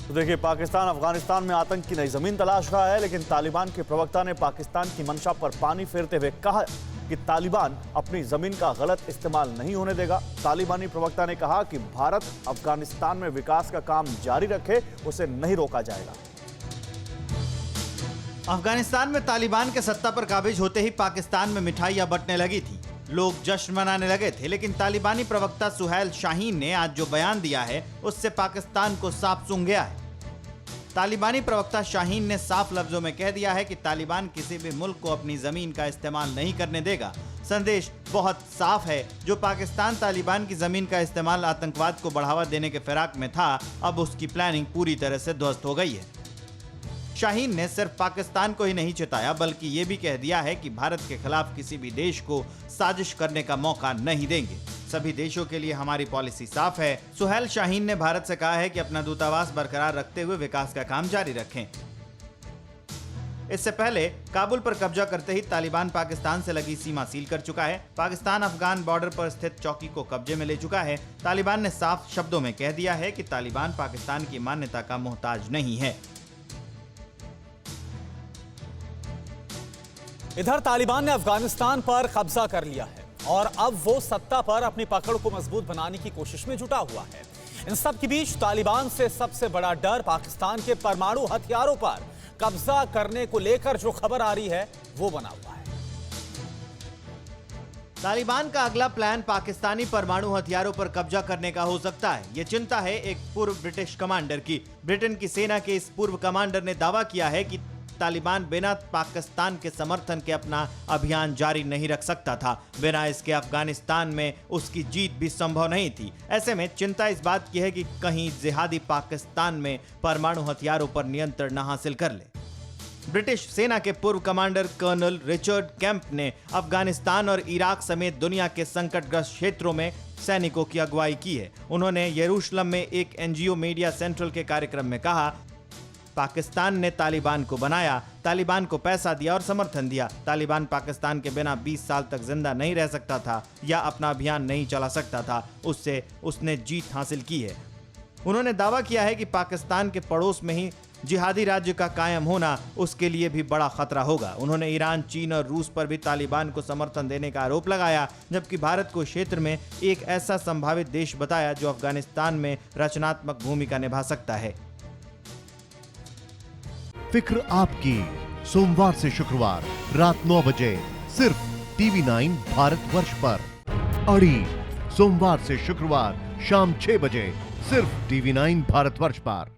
तो देखिए, पाकिस्तान अफगानिस्तान में आतंक की नई जमीन तलाश रहा है, लेकिन तालिबान के प्रवक्ता ने पाकिस्तान की मंशा पर पानी फेरते हुए कहा कि तालिबान अपनी जमीन का गलत इस्तेमाल नहीं होने देगा। तालिबानी प्रवक्ता ने कहा कि भारत अफगानिस्तान में विकास का काम जारी रखे, उसे नहीं रोका जाएगा। अफगानिस्तान में तालिबान के सत्ता पर काबिज होते ही पाकिस्तान में मिठाइयां बंटने लगी थी, लोग जश्न मनाने लगे थे, लेकिन तालिबानी प्रवक्ता सुहैल शाहीन ने आज जो बयान दिया है उससे पाकिस्तान को साफ सूंघ गया है। तालिबानी प्रवक्ता शाहीन ने साफ लफ्जों में कह दिया है कि तालिबान किसी भी मुल्क को अपनी जमीन का इस्तेमाल नहीं करने देगा। संदेश बहुत साफ है। जो पाकिस्तान तालिबान की जमीन का इस्तेमाल आतंकवाद को बढ़ावा देने के फिराक में था, अब उसकी प्लानिंग पूरी तरह से ध्वस्त हो गई है। शाहीन ने सिर्फ पाकिस्तान को ही नहीं चिताया, बल्कि ये भी कह दिया है कि भारत के खिलाफ किसी भी देश को साजिश करने का मौका नहीं देंगे। सभी देशों के लिए हमारी पॉलिसी साफ है। सुहैल शाहीन ने भारत से कहा है कि अपना दूतावास बरकरार रखते हुए विकास का काम जारी रखें। इससे पहले काबुल पर कब्जा करते ही तालिबान पाकिस्तान से लगी सीमा सील कर चुका है। पाकिस्तान अफगान बॉर्डर पर स्थित चौकी को कब्जे में ले चुका है। तालिबान ने साफ शब्दों में कह दिया है कि तालिबान पाकिस्तान की मान्यता का मोहताज नहीं है। इधर तालिबान ने अफगानिस्तान पर कब्जा कर लिया है और अब वो सत्ता पर अपनी पकड़ को मजबूत बनाने की कोशिश में जुटा हुआ है। इन सब के बीच तालिबान से सबसे बड़ा डर पाकिस्तान के परमाणु हथियारों पर कब्जा करने को लेकर जो खबर आ रही है वो बना हुआ है। तालिबान का अगला प्लान पाकिस्तानी परमाणु हथियारों पर कब्जा करने का हो सकता है। ये चिंता है एक पूर्व ब्रिटिश कमांडर की। ब्रिटेन की सेना के इस पूर्व कमांडर ने दावा किया है कि तालिबान बिना पाकिस्तान के समर्थन के अपना अभियान जारी नहीं रख सकता था। बिना इसके अफगानिस्तान में उसकी जीत भी संभव नहीं थी। ऐसे में चिंता इस बात की है कि कहीं जिहादी पाकिस्तान में परमाणु हथियारों पर नियंत्रण न हासिल कर ले। ब्रिटिश सेना के पूर्व कमांडर कर्नल रिचर्ड कैंप ने अफगानिस्तान और इराक समेत दुनिया के संकटग्रस्त क्षेत्रों में सैनिकों की अगुवाई की है। उन्होंने यरूशलेम में एक एनजीओ मीडिया सेंट्रल के कार्यक्रम में कहा, पाकिस्तान ने तालिबान को बनाया, तालिबान को पैसा दिया और समर्थन दिया। तालिबान पाकिस्तान के बिना 20 साल तक जिंदा नहीं रह सकता था या अपना अभियान नहीं चला सकता था। उससे उसने जीत हासिल की है। उन्होंने दावा किया है कि पाकिस्तान के पड़ोस में ही जिहादी राज्य का कायम होना उसके लिए भी बड़ा खतरा होगा। उन्होंने ईरान, चीन और रूस पर भी तालिबान को समर्थन देने का आरोप लगाया, जबकि भारत को क्षेत्र में एक ऐसा संभावित देश बताया जो अफगानिस्तान में रचनात्मक भूमिका निभा सकता है। फिक्र आपकी, सोमवार से शुक्रवार रात 9 बजे सिर्फ TV9 भारतवर्ष पर। अड़ी, सोमवार से शुक्रवार शाम 6 बजे सिर्फ TV9 भारतवर्ष पर।